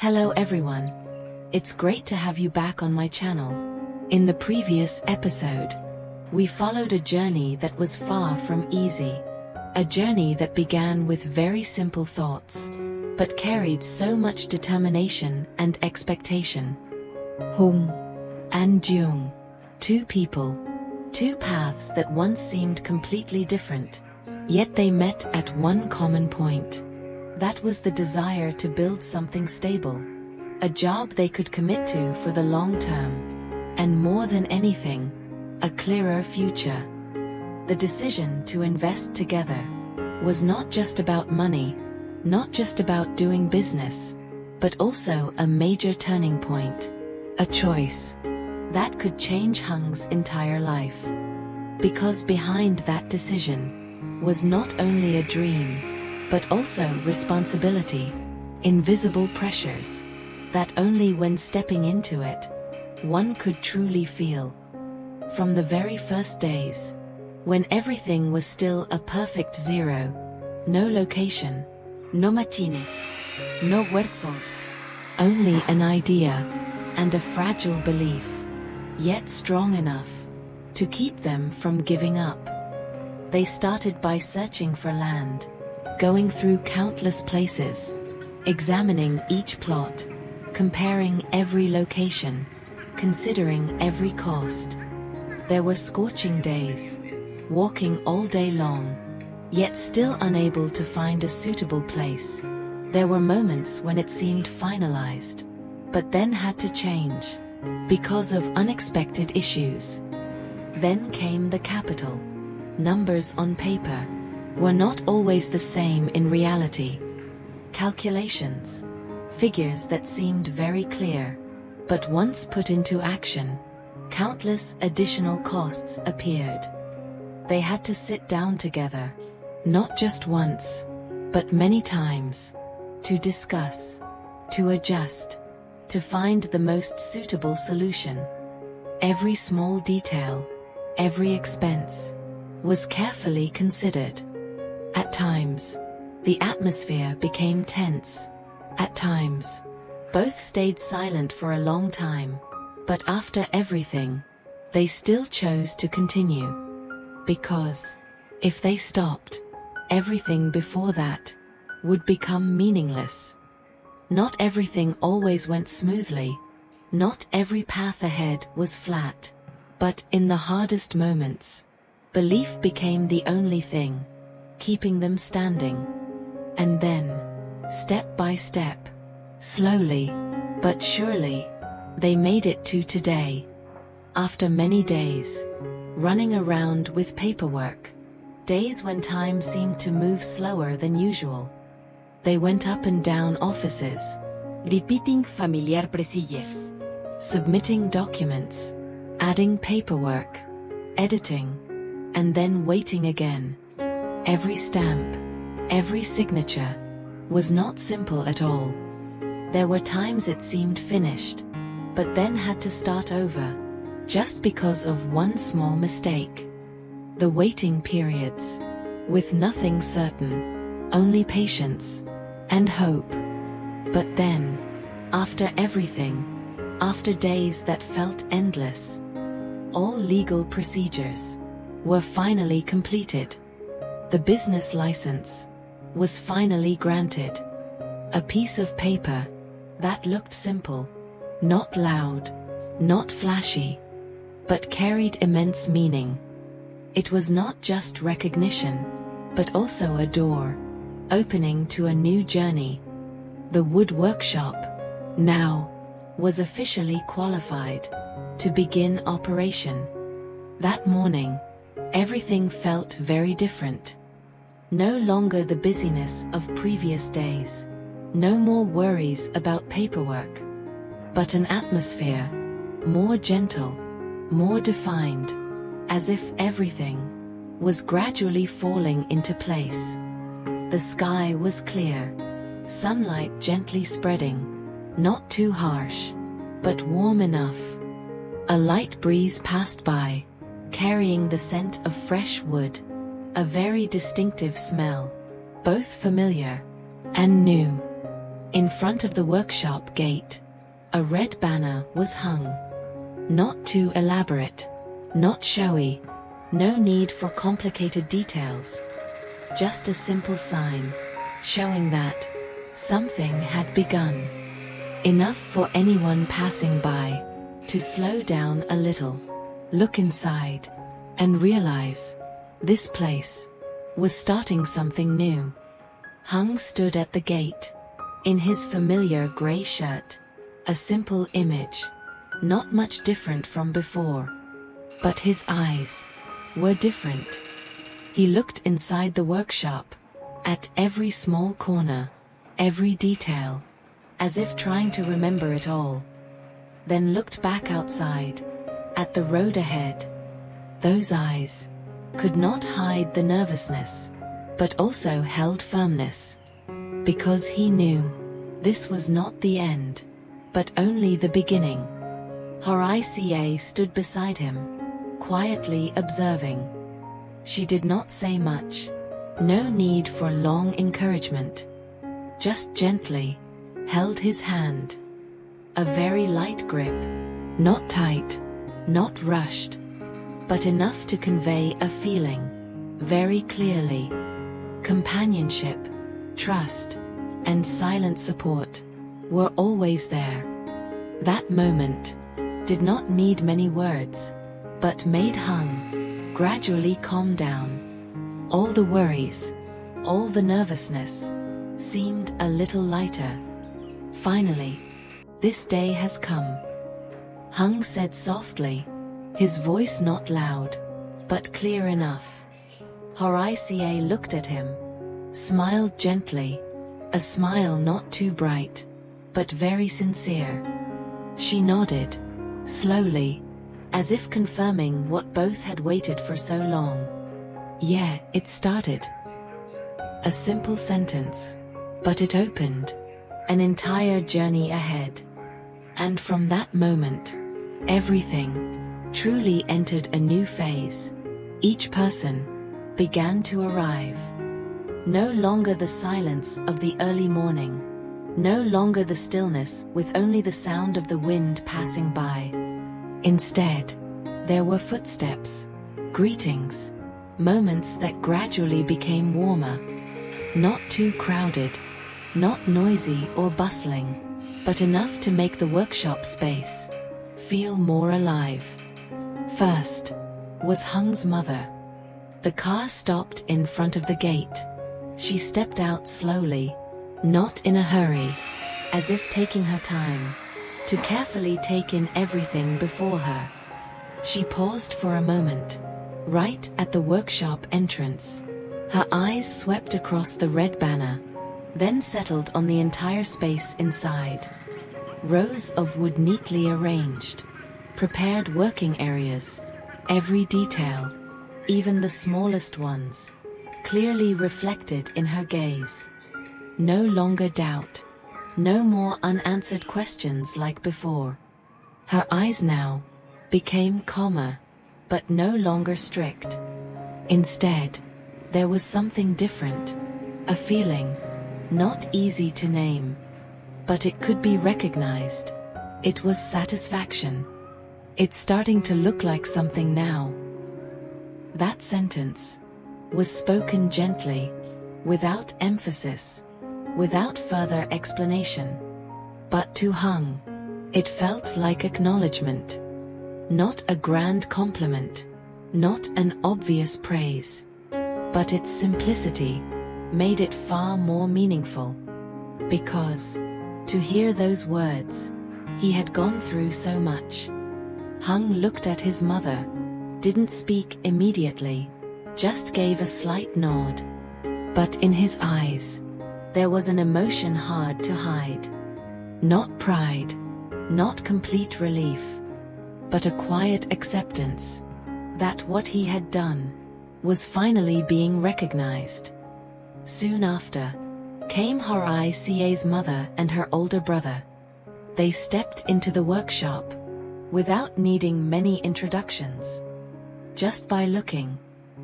Hello everyone. It's great to have you back on my channel. In the previous episode, we followed a journey that was far from easy. A journey that began with very simple thoughts, but carried so much determination and expectation. Hùng and Jung, two people, two paths that once seemed completely different, yet they met at one common point. That was the desire to build something stable, a job they could commit to for the long term, and more than anything, a clearer future. The decision to invest together was not just about money, not just about doing business, but also a major turning point, a choice that could change Hung's entire life. Because behind that decision was not only a dream, but also responsibility, invisible pressures, that only when stepping into it, one could truly feel. From the very first days, when everything was still a perfect zero, no location, no machines, no workforce, only an idea, and a fragile belief, yet strong enough to keep them from giving up. They started by searching for land, going through countless places, examining each plot, comparing every location, considering every cost. There were scorching days, walking all day long, yet still unable to find a suitable place. There were moments when it seemed finalized, but then had to change, because of unexpected issues. Then came the capital. Numbers on paper were not always the same in reality. Calculations, figures that seemed very clear, but once put into action, countless additional costs appeared. They had to sit down together, not just once, but many times, to discuss, to adjust, to find the most suitable solution. Every small detail, every expense, was carefully considered. At times, the atmosphere became tense. At times, both stayed silent for a long time, but after everything, they still chose to continue. Because, if they stopped, everything before that would become meaningless. Not everything always went smoothly, not every path ahead was flat, but in the hardest moments, belief became the only thing keeping them standing. And then, step by step, slowly, but surely, they made it to today. After many days, running around with paperwork, days when time seemed to move slower than usual, they went up and down offices, repeating familiar procedures, submitting documents, adding paperwork, editing, and then waiting again. Every stamp, every signature, was not simple at all. There were times it seemed finished, but then had to start over, just because of one small mistake. The waiting periods, with nothing certain, only patience and hope. But then, after everything, after days that felt endless, all legal procedures were finally completed. The business license was finally granted. A piece of paper that looked simple, not loud, not flashy, but carried immense meaning. It was not just recognition, but also a door opening to a new journey. The wood workshop, now, was officially qualified to begin operation. That morning, everything felt very different. No longer the busyness of previous days. No more worries about paperwork. But an atmosphere, more gentle, more defined, as if everything was gradually falling into place. The sky was clear, sunlight gently spreading, not too harsh, but warm enough. A light breeze passed by, carrying the scent of fresh wood, a very distinctive smell, both familiar and new. In front of the workshop gate, a red banner was hung. Not too elaborate, not showy, no need for complicated details. Just a simple sign, showing that something had begun. Enough for anyone passing by to slow down a little, look inside, and realize this place was starting something new. Hung stood at the gate, in his familiar grey shirt, a simple image, not much different from before. But his eyes were different. He looked inside the workshop, at every small corner, every detail, as if trying to remember it all. Then looked back outside, at the road ahead. Those eyes could not hide the nervousness, but also held firmness. Because he knew this was not the end, but only the beginning. Hoai Ca stood beside him, quietly observing. She did not say much, no need for long encouragement. Just gently held his hand. A very light grip, not tight, not rushed, but enough to convey a feeling, very clearly. Companionship, trust, and silent support were always there. That moment did not need many words, but made Hung gradually calm down. All the worries, all the nervousness, seemed a little lighter. Finally, this day has come. Hung said softly, his voice not loud, but clear enough. Hoai Ca looked at him, smiled gently, a smile not too bright, but very sincere. She nodded, slowly, as if confirming what both had waited for so long. Yeah, it started. A simple sentence, but it opened an entire journey ahead. And from that moment, everything truly entered a new phase. Each person began to arrive. No longer the silence of the early morning, no longer the stillness with only the sound of the wind passing by. Instead, there were footsteps, greetings, moments that gradually became warmer. Not too crowded, not noisy or bustling, but enough to make the workshop space feel more alive. First was Hung's mother. The car stopped in front of the gate. She stepped out slowly, not in a hurry, as if taking her time to carefully take in everything before her. She paused for a moment, right at the workshop entrance. Her eyes swept across the red banner, then settled on the entire space inside. Rows of wood neatly arranged, prepared working areas, every detail, even the smallest ones, clearly reflected in her gaze. No longer doubt, no more unanswered questions like before. Her eyes now became calmer, but no longer strict. Instead, there was something different, a feeling, not easy to name, but it could be recognized. It was satisfaction. It's starting to look like something now. That sentence was spoken gently, without emphasis, without further explanation. But to Hung, it felt like acknowledgement. Not a grand compliment, not an obvious praise, but its simplicity made it far more meaningful. Because, to hear those words, he had gone through so much. Hung looked at his mother, didn't speak immediately, just gave a slight nod. But in his eyes, there was an emotion hard to hide. Not pride, not complete relief, but a quiet acceptance that what he had done was finally being recognized. Soon after, came Hoai Ca's mother and her older brother. They stepped into the workshop, without needing many introductions. Just by looking,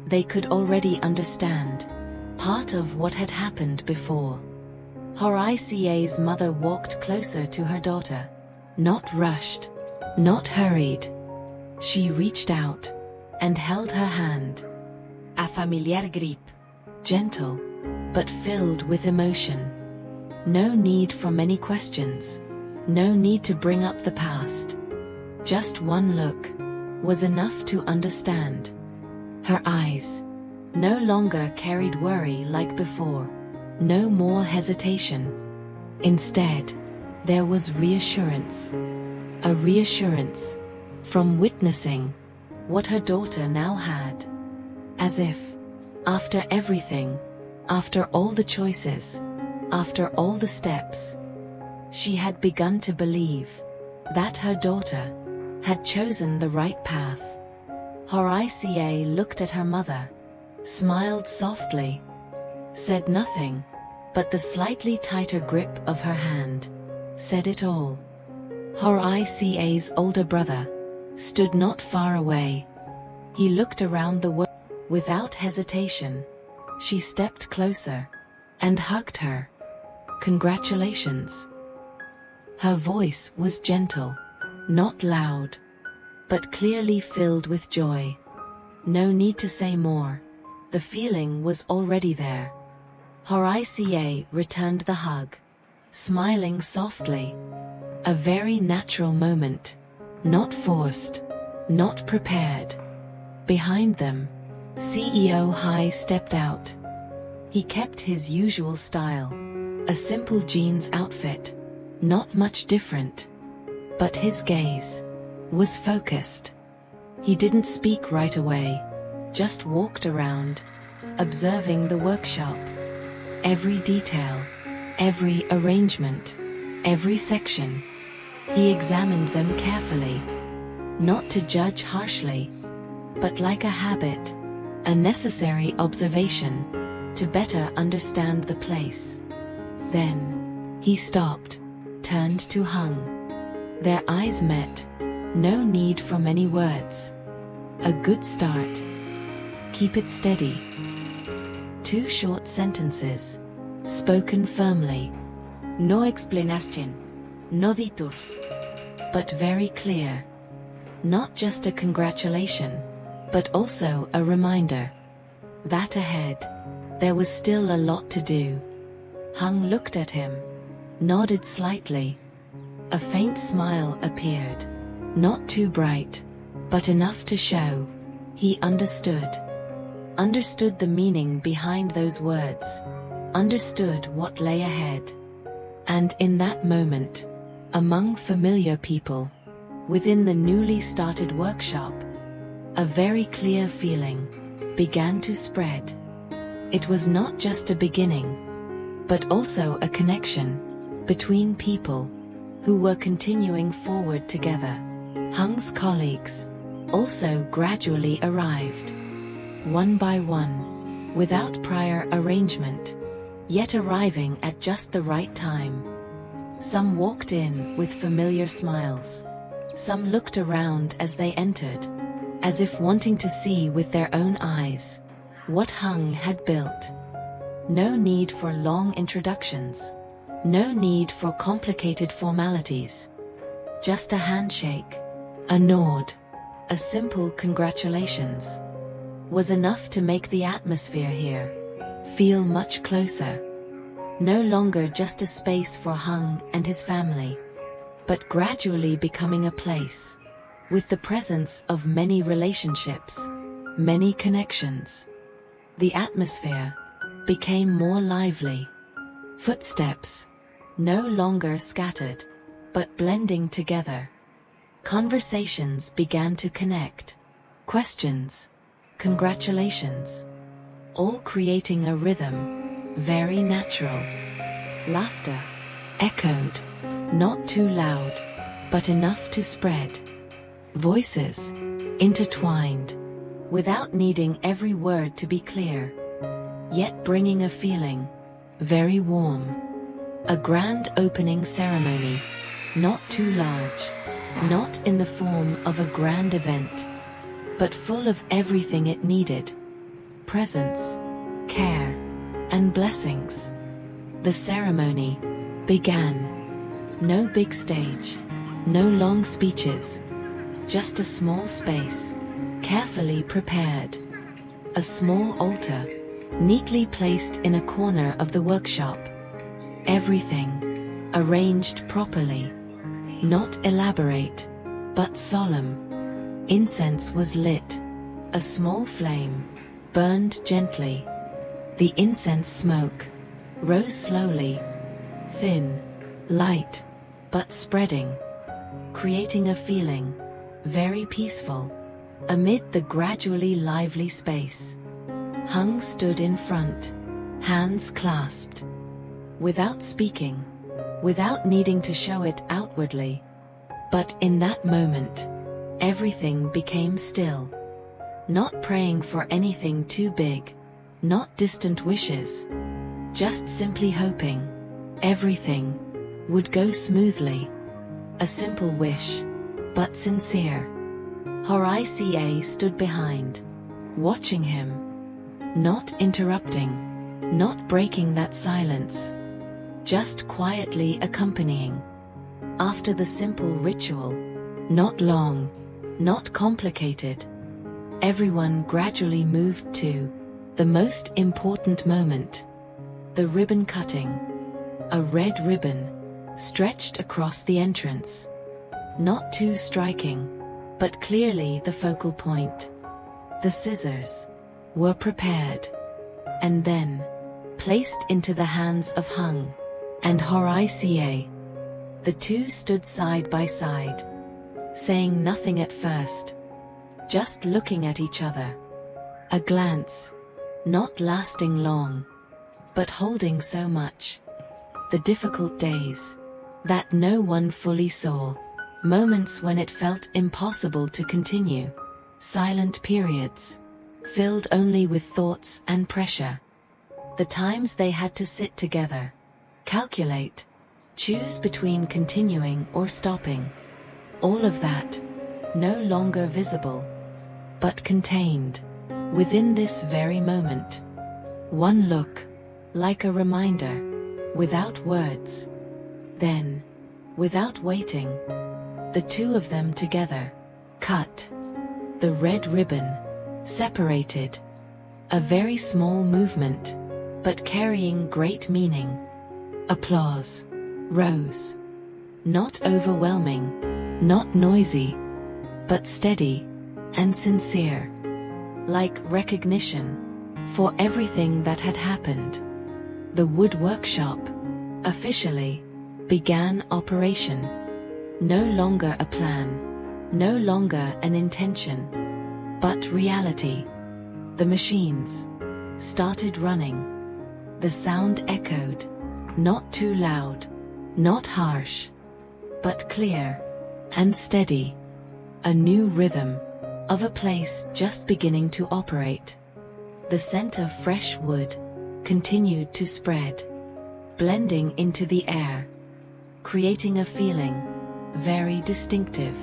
they could already understand part of what had happened before. Hoai Ca's mother walked closer to her daughter. Not rushed, not hurried. She reached out and held her hand. A familiar grip. Gentle, but filled with emotion. No need for many questions. No need to bring up the past. Just one look was enough to understand. Her eyes no longer carried worry like before. No more hesitation. Instead, there was reassurance. A reassurance from witnessing what her daughter now had. As if, after everything, after all the choices, after all the steps, she had begun to believe that her daughter had chosen the right path. Hoai Ca looked at her mother, smiled softly, said nothing, but the slightly tighter grip of her hand said it all. Hoai Ca's older brother stood not far away. He looked around the world. Without hesitation, she stepped closer and hugged her. Congratulations. Her voice was gentle, not loud, but clearly filled with joy. No need to say more. The feeling was already there. Hoai Ca returned the hug, smiling softly. A very natural moment, not forced, not prepared. Behind them, CEO Hai stepped out. He kept his usual style, a simple jeans outfit, not much different. But his gaze was focused. He didn't speak right away, just walked around, observing the workshop. Every detail, every arrangement, every section. He examined them carefully, not to judge harshly, but like a habit, a necessary observation, to better understand the place. Then, he stopped, turned to Hung. Their eyes met. No need for many words. A good start. Keep it steady. 2 short sentences, spoken firmly. No explanation, no detours. But very clear. Not just a congratulation, but also a reminder that ahead, there was still a lot to do. Hung looked at him, nodded slightly. A faint smile appeared, not too bright, but enough to show he understood. Understood the meaning behind those words, understood what lay ahead. And in that moment, among familiar people, within the newly started workshop, a very clear feeling began to spread. It was not just a beginning, but also a connection between people who were continuing forward together. Hung's colleagues also gradually arrived, one by one, without prior arrangement, yet arriving at just the right time. Some walked in with familiar smiles. Some looked around as they entered, as if wanting to see with their own eyes what Hung had built. No need for long introductions. No need for complicated formalities. Just a handshake, a nod, a simple congratulations was enough to make the atmosphere here feel much closer. No longer just a space for Hung and his family, but gradually becoming a place with the presence of many relationships, many connections. The atmosphere became more lively. Footsteps, no longer scattered, but blending together. Conversations began to connect. Questions, congratulations, all creating a rhythm, very natural. Laughter echoed, not too loud, but enough to spread. Voices intertwined, without needing every word to be clear, yet bringing a feeling very warm. A grand opening ceremony, not too large, not in the form of a grand event, but full of everything it needed: presence, care, and blessings. The ceremony began. No big stage, no long speeches, just a small space, carefully prepared. A small altar, neatly placed in a corner of the workshop. Everything arranged properly, not elaborate, but solemn. Incense was lit. A small flame burned gently. The incense smoke rose slowly, thin, light, but spreading, creating a feeling very peaceful amid the gradually lively space. Hung stood in front, hands clasped. Without speaking, without needing to show it outwardly. But in that moment, everything became still. Not praying for anything too big, not distant wishes, just simply hoping everything would go smoothly. A simple wish, but sincere. Hoai Ca stood behind, watching him, not interrupting, not breaking that silence, just quietly accompanying. After the simple ritual, not long, not complicated, everyone gradually moved to the most important moment. The ribbon cutting. A red ribbon stretched across the entrance. Not too striking, but clearly the focal point. The scissors were prepared, and then placed into the hands of Hung and Hoai Ca. The two stood side by side, saying nothing at first, just looking at each other. A glance, not lasting long, but holding so much. The difficult days that no one fully saw, moments when it felt impossible to continue, silent periods, filled only with thoughts and pressure. The times they had to sit together, calculate, choose between continuing or stopping. All of that, no longer visible, but contained within this very moment. One look, like a reminder, without words. Then, without waiting, the two of them together cut the red ribbon, separated. A very small movement, but carrying great meaning. Applause rose. Not overwhelming, not noisy, but steady and sincere, like recognition for everything that had happened. The wood workshop officially began operation. No longer a plan, no longer an intention, but reality. The machines started running. The sound echoed, not too loud, not harsh, but clear and steady. A new rhythm of a place just beginning to operate. The scent of fresh wood continued to spread, blending into the air, creating a feeling very distinctive,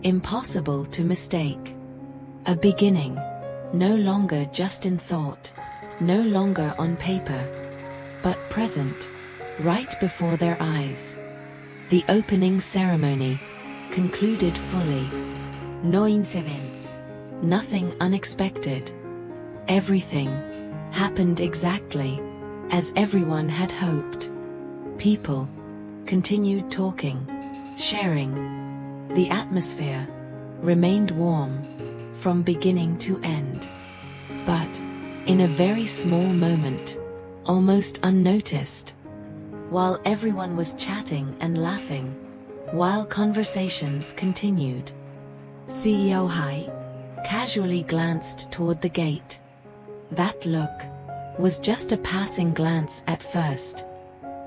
impossible to mistake. A beginning, no longer just in thought, no longer on paper, but present, right before their eyes. The opening ceremony concluded fully. No incidents, nothing unexpected. Everything happened exactly as everyone had hoped. People continued talking, sharing. The atmosphere remained warm from beginning to end. But in a very small moment, almost unnoticed, while everyone was chatting and laughing, while conversations continued, CEO Hai casually glanced toward the gate. That look was just a passing glance at first,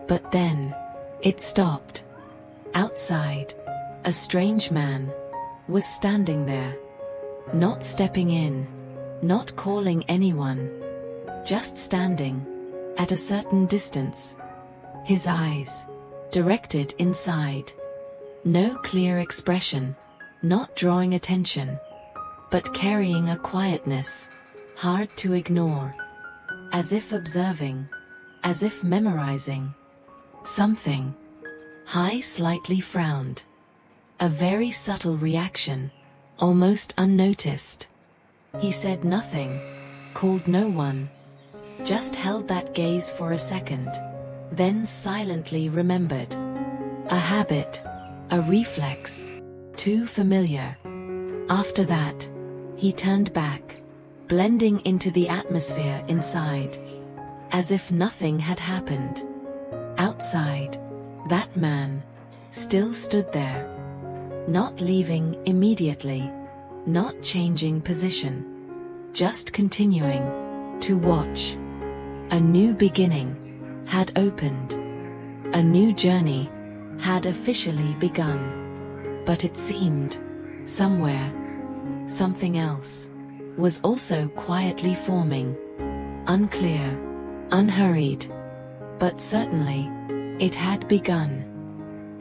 but then it stopped. Outside, a strange man was standing there, not stepping in, not calling anyone, just standing at a certain distance, his eyes directed inside. No clear expression, not drawing attention, but carrying a quietness hard to ignore, as if observing, as if memorizing something. Hai slightly frowned. A very subtle reaction, almost unnoticed. He said nothing, called no one, just held that gaze for a second, then silently remembered. A habit, a reflex, too familiar. After that, he turned back, blending into the atmosphere inside, as if nothing had happened. Outside, that man still stood there, not leaving immediately, not changing position, just continuing to watch. A new beginning had opened. A new journey had officially begun. But it seemed, somewhere, something else was also quietly forming. Unclear, unhurried, but certainly, it had begun.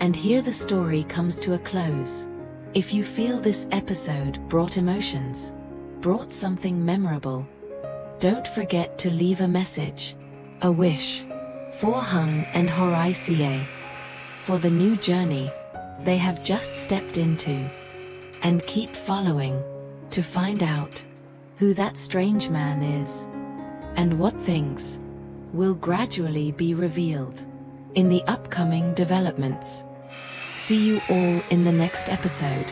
And here the story comes to a close. If you feel this episode brought emotions, brought something memorable, don't forget to leave a message, a wish, for Hùng and Hoài Ca, for the new journey they have just stepped into. And keep following to find out who that strange man is, and what things will gradually be revealed in the upcoming developments. See you all in the next episode.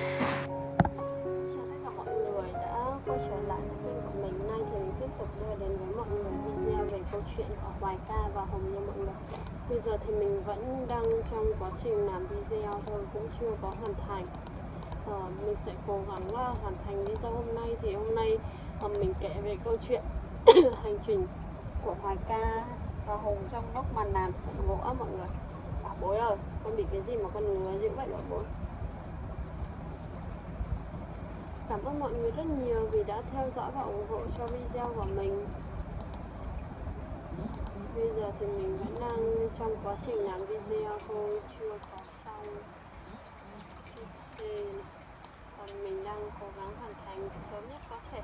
Xin chào tất cả mọi người đã quay trở lại với kênh của mình. Nay thì mình tiếp tục đưa đến với mọi người video về câu chuyện của Hoài Ca và Hùng nha mọi người. Bây giờ thì mình vẫn đang trong quá trình làm video thôi, cũng chưa có hoàn thành. Mình sẽ cố gắng hoàn thành video hôm nay. Thì hôm nay mình kể về câu chuyện hành trình của Hoài Ca và Hùng trong lúc mà làm sợi gỗ mọi người. Bảo bối ơi, con bị cái gì mà con ngứa dữ vậy bảo bối. Cảm ơn mọi người rất nhiều vì đã theo dõi và ủng hộ cho video của mình. Bây giờ thì mình vẫn đang trong quá trình làm video thôi, chưa có xong CC. Còn mình đang cố gắng hoàn thành sớm nhất có thể.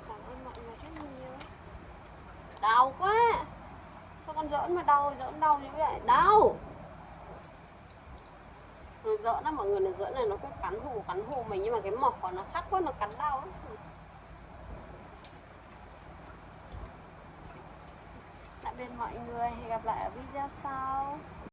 Cảm ơn mọi người rất nhiều. Đau quá. Sao con giỡn mà đau như vậy? Đau. Nó giỡn á mọi người, nó giỡn này nó cứ cắn hù mình, nhưng mà cái mỏ của nó sắc quá, nó cắn đau lắm. Tạm biệt mọi người, hẹn gặp lại ở video sau.